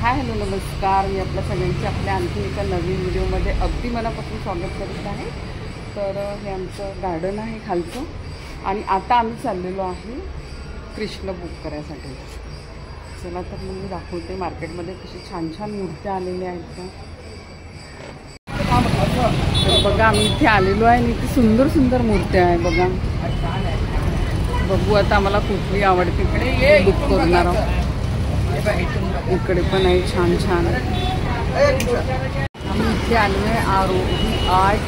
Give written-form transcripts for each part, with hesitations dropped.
Hi hello नमस्कार, मी आपल्या सगळ्यांची आपल्या आणखी एका नवीन व्हिडिओमध्ये अगदी मनापासून स्वागत करीत आहे। तर हे आमचं गार्डन आहे खालचं आणि आता आम्ही चाललेलो आहे कृष्ण बुक करायसाठी। चला तर मग मी दाखवते मार्केटमध्ये कशी छान छान मूर्त्या आलेल्या आहेत का। तर बघा आम्ही इथे आलेलो आहे आणि इथे सुंदर सुंदर मूर्त्या आहे बघा। बघू आता आम्हाला कुठली आवडते बुक करणार आहोत। इकडे पण आहे छान छान। आम्ही इथे आलो आहे आरोही आर्ट।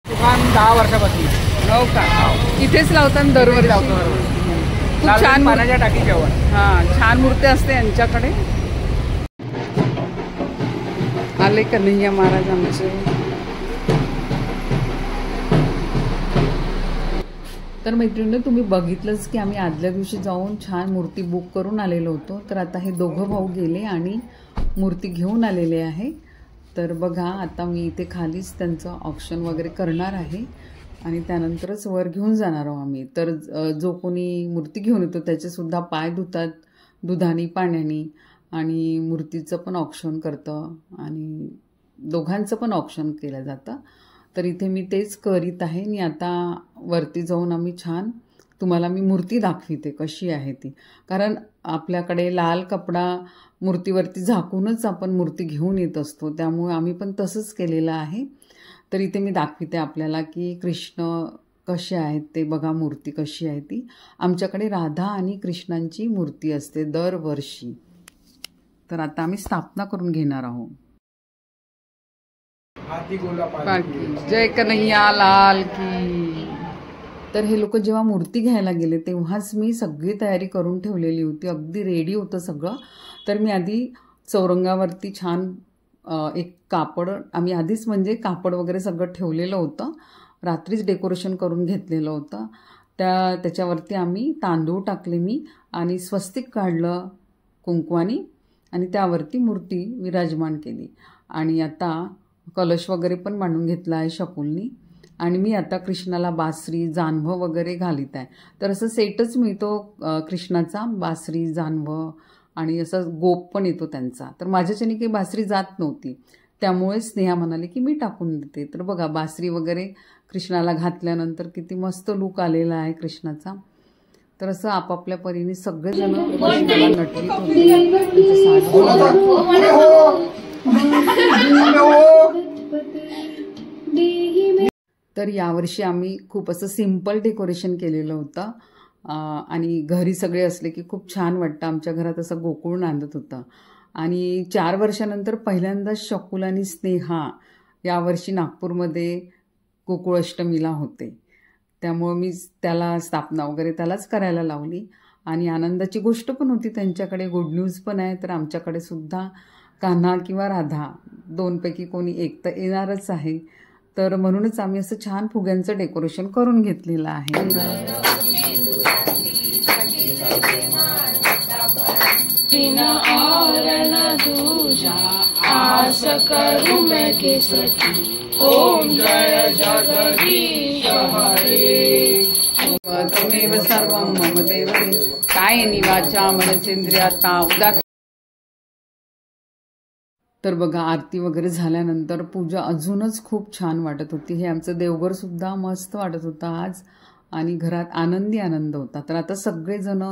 दुकान 10 वर्षापासून हो का? इथेच लावतात दरवर्षी लावतो। खूप छान पाण्याच्या टाकी जेवण छान मूर्ती असते यांच्याकडे। आले कन्हैया महाराज आमचे। तर मैत्रिणी तुम्ही बघितलंच की आम्ही आदल्या दिवशी जाऊन छान मूर्ती बुक करून आलेलो होतो। तर आता हे दोघं भाऊ गेले आणि मूर्ती घेऊन आलेले आहे। तर बघा आता मी इथे खालीच त्यांचं ऑक्शन वगैरे करणार आहे आणि त्यानंतरच वर घेऊन जाणार आहोत आम्ही। तर जो कोणी मूर्ती घेऊन येतो त्याचे सुद्धा पाय धुतात दुधानी पाण्यानी आणि मूर्तीचं पण ऑक्शन करतं आणि दोघांचं पण ऑक्शन केलं जातं। तर इथे मी तेच करीत आहे आणि आता वरती जाऊन आम्ही छान तुम्हाला मी मूर्ती दाखविते कशी आहे ती। कारण आपल्याकडे लाल कपडा मूर्तीवरती झाकूनच आपण मूर्ती घेऊन येत असतो, त्यामुळे आम्ही पण तसंच केलेलं आहे। तर इथे मी दाखविते आपल्याला की कृष्ण कसे आहेत ते बघा। मूर्ती कशी आहे ती। आमच्याकडे राधा आणि कृष्णांची मूर्ती असते दरवर्षी। तर आता आम्ही स्थापना करून घेणार आहोत। जय कन्हैया लाल की। तर हे लोक जेव्हा मूर्ती घ्यायला गेले तेव्हाच मी सगळी तयारी करून ठेवलेली होती, अगदी रेडी होतं सगळं। तर मी आधी चौरंगावरती छान एक कापड आम्ही आधीच म्हणजे कापड वगैरे सगळं ठेवलेलं होतं, रात्रीच डेकोरेशन करून घेतलेलं होतं। त्याच्यावरती आम्ही तांदूळ टाकले मी आणि स्वस्तिक काढलं कुंकवानी आणि त्यावरती मूर्ती विराजमान केली आणि आता कलश वगैरे पण मांडून घेतला आहे शकुलनी। आणि मी आता कृष्णाला बासरी जानवं वगैरे घालीत आहे। तर असं सेटच मिळतो कृष्णाचा, बासरी जानवं आणि असं गोप पण येतो त्यांचा। तर माझ्याच्याने काही बासरी जात नव्हती, त्यामुळे स्नेहा म्हणाली की मी टाकून देते। तर बघा बासरी वगैरे कृष्णाला घातल्यानंतर किती मस्त लुक आलेला आहे कृष्णाचा। तर असं आपापल्या परीने सगळेजण कृष्णाला नटवीत होते। तर यावर्षी आम्ही खूप असं सिंपल डेकोरेशन केलेलं होतं आणि घरी सगळे असले की खूप छान वाटतं। आमच्या घरात असं गोकुळ नांदत होतं आणि 4 वर्षानंतर पहिल्यांदा शकुल आणि स्नेहा यावर्षी नागपूरमध्ये गोकुळ अष्टमीला होते, त्यामुळे मी त्याला स्थापना वगैरे त्यालाच करायला लावली आणि आनंदाची गोष्ट पण होती। त्यांच्याकडे गुड न्यूज पण आहे। तर आमच्याकडे सुद्धा कान्हा किंवा राधा दोनपैकी कोणी एक तर येणारच आहे। तर म्हणूनच आम्ही असं छान फुग्यांचं डेकोरेशन करून घेतलेलं आहे। त्वमेव सर्वं मम देव कायेन वाचा मनसेंद्रियार्था उदार। तर बघा आरती वगैरे झाल्यानंतर पूजा अजूनच खूप छान वाटत होती। हे आमचं देवघर सुद्धा मस्त वाटत होतं आज आणि घरात आनंदी आनंद होता। तर आता सगळेजण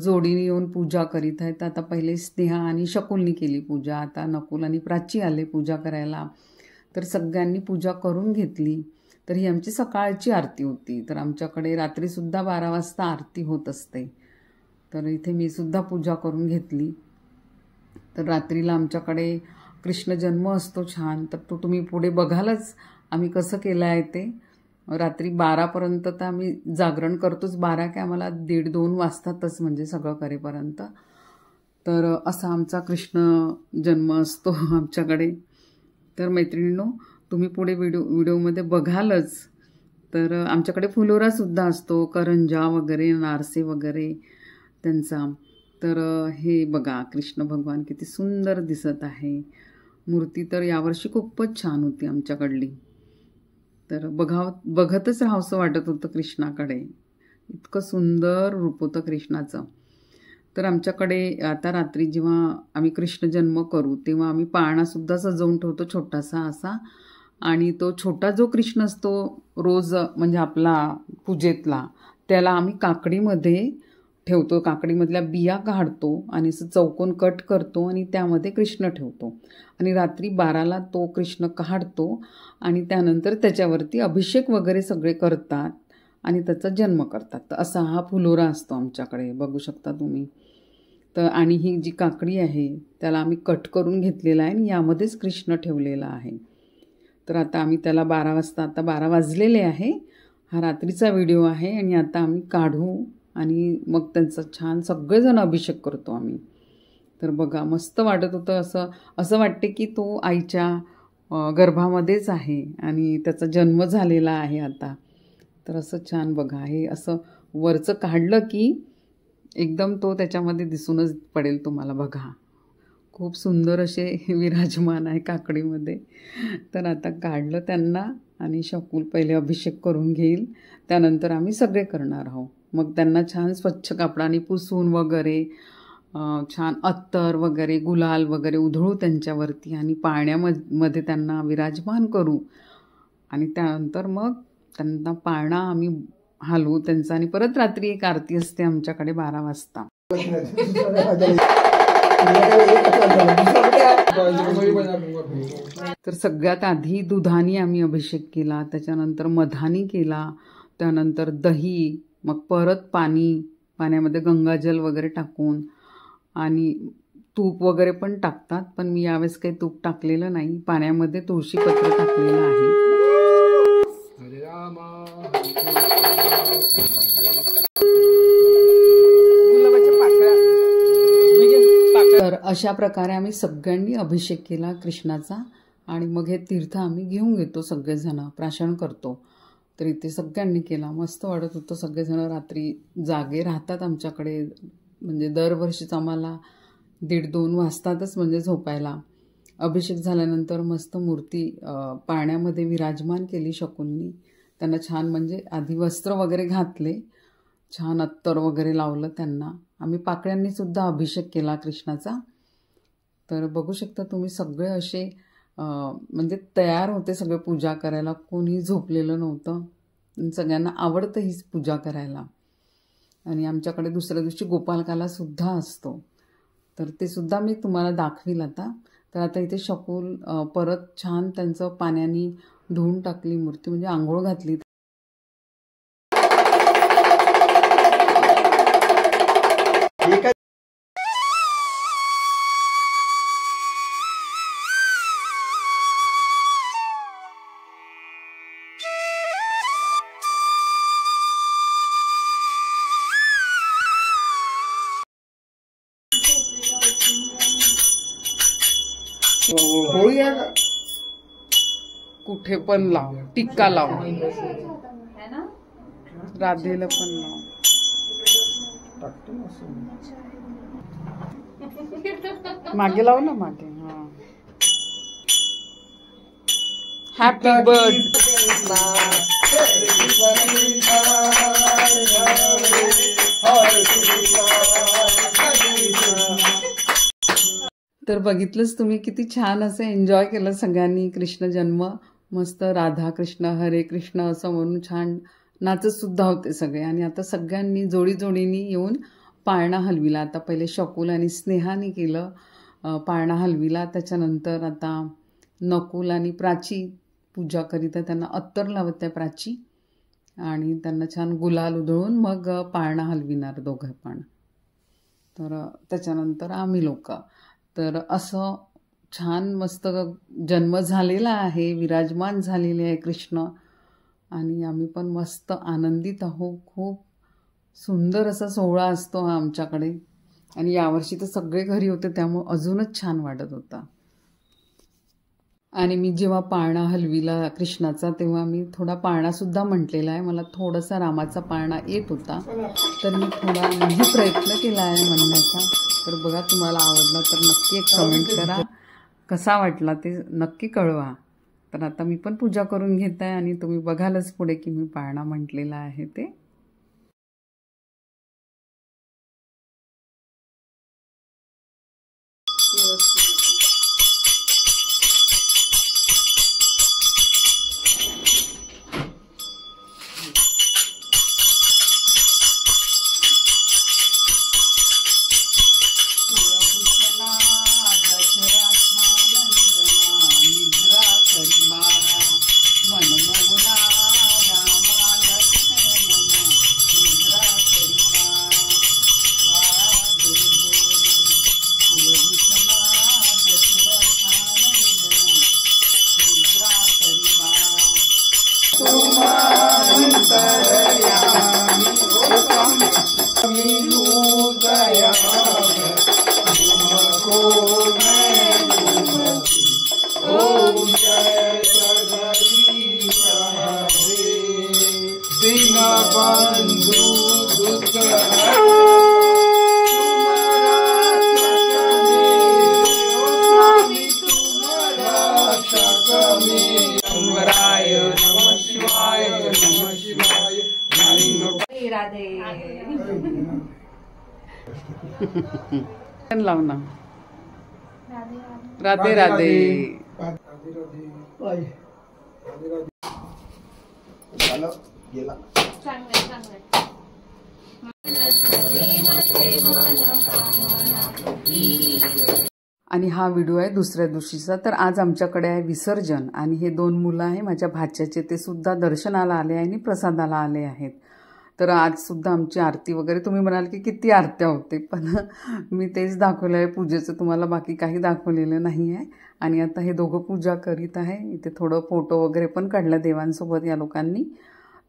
जोडीने येऊन पूजा करीत आहेत। आता पहिले स्नेहा आणि शकुलनी केली पूजा, आता नकुल आणि प्राची आले पूजा करायला। तर सगळ्यांनी पूजा करून घेतली। तर ही आमची सकाळची आरती होती। तर आमच्याकडे रात्रीसुद्धा 12 वाजता आरती होत असते। तर इथे मी सुद्धा पूजा करून घेतली। तर रात्रीला आमच्याकडे कृष्ण जन्म असतो छान, तर तो तुम्ही पुढे बघालच आम्ही कसं केलं आहे ते। रात्री 12पर्यंत तर आम्ही जागरण करतोच, 12 काय आम्हाला 1:30-2 वाजतातच म्हणजे सगळं करेपर्यंत। तर असा आमचा कृष्ण जन्म असतो आमच्याकडे। तर मैत्रिणींनो तुम्ही पुढे व्हिडिओमध्ये बघालच। तर आमच्याकडे फुलोरासुद्धा असतो, करंजा वगैरे नारसे वगैरे त्यांचा। तर हे बघा कृष्ण भगवान किती सुंदर दिसत आहे। मूर्ती तर यावर्षी खूपच छान होती आमच्याकडली। तर बघतच राहावंसं वाटत होतं कृष्णाकडे. इतकं सुंदर रूप होतं कृष्णाचं. तर आमच्याकडे आता रात्री जेव्हा आम्ही कृष्ण जन्म करू तेव्हा आम्ही पाळणासुद्धा सजवून ठेवतो छोटासा असा. आणि तो छोटा जो कृष्ण असतो रोज म्हणजे आपला पूजेतला, त्याला आम्ही काकडीमध्ये ठेवतो. काकडीमधल्या बिया काढतो आणि असं चौकोन कट करतो आणि त्यामध्ये कृष्ण ठेवतो. आणि रात्री 12ला तो कृष्ण काढतो आणि त्यानंतर त्याच्यावरती अभिषेक वगैरे सगळे करतात आणि त्याचा जन्म करतात. तर असा हा फुलोरा असतो आमच्याकडे, बघू शकता तुम्ही. तर आणि ही जी काकडी आहे त्याला आम्ही कट करून घेतलेला आहे आणि यामध्येच कृष्ण ठेवलेला आहे. तर आता आम्ही त्याला 12 वाजता, आता 12 वाजलेले आहे, हा रात्रीचा व्हिडिओ आहे. आणि आता आम्ही काढू आणि मग त्यांचा छान सगळेजण अभिषेक करतो आम्ही. तर बघा मस्त वाटत होतं. असं वाटते की तो आईच्या गर्भामध्येच आहे आणि त्याचा जन्म झालेला आहे आता. तर असं छान बघा, हे असं वरचं काढलं की एकदम तो त्याच्यामध्ये दिसूनच पडेल तुम्हाला. बघा खूप सुंदर असे विराजमान आहे काकडीमध्ये. तर आता काढलं त्यांना आणि शकूल पहिले अभिषेक करून घेईल, त्यानंतर आम्ही सगळे करणार आहोत. मग त्यांना छान स्वच्छ कापडाने पुसून वगैरे छान अत्तर वगैरे गुलाल वगैरे उधळू त्यांच्यावरती आणि पाळण्यामध्ये त्यांना विराजमान करू. आणि त्यानंतर मग त्यांना पाळणा आम्ही हलवू त्यांचा. आणि परत रात्री एक आरती असते आमच्याकडे 12 वाजता. तर सगळ्यात आधी दुधाने आम्ही अभिषेक केला, त्याच्यानंतर मधानी केला, त्यानंतर दही, मग परत पाण्यामध्ये गंगाजल वगैरे टाकून आणि तूप वगैरे पण टाकतात, पण मी यावेळेस काही तूप टाकलेलं नाही. पाण्यामध्ये तुळशीपत्र टाकलेलं आहे. तर अशा प्रकारे आम्ही सगळ्यांनी अभिषेक केला कृष्णाचा. आणि मग हे तीर्थ आम्ही घेऊन घेतो, सगळेजण प्राशन करतो. तर इथे सगळ्यांनी केला, मस्त वाटत होतं. सगळेजण रात्री जागे राहतात आमच्याकडे, म्हणजे दरवर्षीच आम्हाला 1:30-2 वाजतातच म्हणजे झोपायला. अभिषेक झाल्यानंतर मस्त मूर्ती पाळण्यामध्ये विराजमान केली शकूननी. त्यांना छान म्हणजे आधी वस्त्र वगैरे घातले, छान अत्तर वगैरे लावलं त्यांना. आम्ही पाकळ्यांनी सुद्धा अभिषेक केला कृष्णाचा. तर बघू शकता तुम्ही सगळे असे म्हणजे तयार होते सगळे पूजा करायला, कोणी झोपलेलं नव्हतं. सगळ्यांना आवडतं हीच पूजा करायला. आणि आमच्याकडे दुसऱ्या दिवशी गोपालकाला सुद्धा असतो, तर ते सुद्धा मी तुम्हाला दाखवील आता. तर आता इथे शकूल परत छान त्यांचं पाण्याने धुवून टाकली मूर्ती, म्हणजे आंघोळ घातली. होळी आहे का? कुठे पण लाव, टिक्का लाव, राधेला पण लाव. मागे लाव ना, मागे. हा, हॅपी बर्थडे. तर बघितलंच तुम्ही किती छान असं एन्जॉय केलं सगळ्यांनी कृष्ण जन्म. मस्त राधा कृष्ण हरे कृष्ण असं म्हणून छान नाचत सुद्धा होते सगळे. आणि आता सगळ्यांनी जोडीजोडीने येऊन पाळणा हलविला. आता पहिले शकूल आणि स्नेहाने केलं पाळणा हलविला. त्याच्यानंतर आता नकुल आणि प्राची पूजा करीत, त्यांना अत्तर लावत आहे प्राची, आणि त्यांना छान गुलाल उधळून मग पाळणा हलविणार दोघं पण. तर त्याच्यानंतर आम्ही लोक. तर असं छान मस्त जन्म झालेला आहे, विराजमान झालेले आहे कृष्ण. आणि आम्ही पण मस्त आनंदित आहोत. खूप सुंदर असा सोहळा असतो हा आमच्याकडे. आणि यावर्षी तर सगळे घरी होते त्यामुळे अजूनच छान वाटत होता. आणि मी जेव्हा पाळणा हलविला कृष्णाचा तेव्हा मी थोडा पाळणासुद्धा म्हटलेला आहे. मला थोडासा रामाचा पाळणा येत होता, तर मी थोडा म्हणजे प्रयत्न केला आहे म्हणण्याचा. तर बघा, तुम्हाला आवडला तर नक्की एक कमेंट करा, कसा वाटला ते नक्की कळवा. तर आता मी पण पूजा करून घेत आहे आणि तुम्ही बघालच पुढे की मी पाळणा म्हटलेला आहे ते. लाव ना. राधे राधे. आणि हा व्हिडिओ आहे दुसऱ्या दिवशीचा. तर आज आमच्याकडे आहे विसर्जन आणि हे 2 मुलं आहे माझ्या भाच्याचे, ते सुद्धा दर्शनाला आले आणि प्रसादाला आले आहेत. तर आज सुद्धा आमची आरती वगैरे, तुम्ही म्हणाल की किती आरत्या होते, पण मी तेच दाखवलं आहे पूजेचं, तुम्हाला बाकी काही दाखवलेलं नाही आहे. आणि आता हे दोघं पूजा करीत आहे. इथे थोडं फोटो वगैरे पण काढला देवांसोबत या लोकांनी.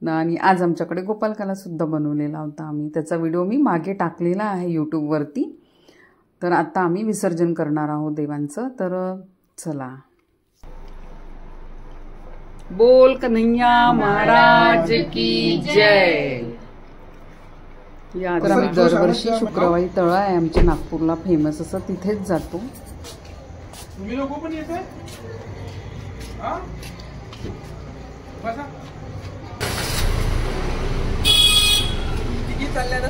आणि आज आमच्याकडे गोपालकाला सुद्धा बनवलेला होता आम्ही, त्याचा व्हिडिओ मी मागे टाकलेला आहे यूट्यूबवरती. तर आता आम्ही विसर्जन करणार आहोत देवांचं. तर चला. बोल कन्हैया महाराज की जय. या तर आम्ही दरवर्षी शुक्रवारी तळ आहे आमच्या नागपूरला फेमस, असं तिथेच जातो. तुम्ही लोक पण येत आहे? किती चालल्या ना?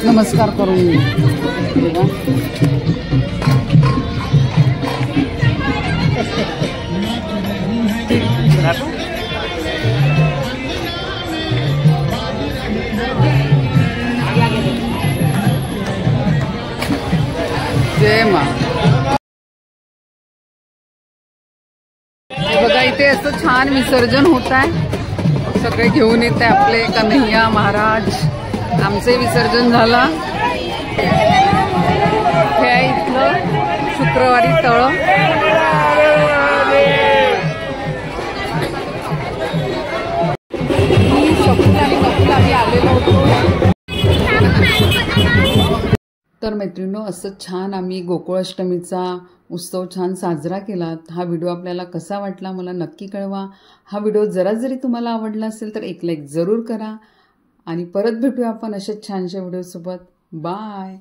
नमस्कार करून जय मा. बघा इथे असं छान विसर्जन होत आहे, सगळे घेऊन येते आपले कन्हैया महाराज. आमचे विसर्जन झाला. हे आहे इथलं शुक्रवारी तळ. आम्ही आलेलो होतो. तर मैत्रिणींनो, असं छान आम्ही गोकुळाष्टमीचा उत्सव छान साजरा केला. हा व्हिडिओ आपल्याला कसा वाटला मला नक्की कळवा. हा व्हिडिओ जरी तुम्हाला आवडला असेल तर एक लाईक जरूर करा. आणि परत भेटूया आपण अशाच छानशा व्हिडिओसोबत. बाय.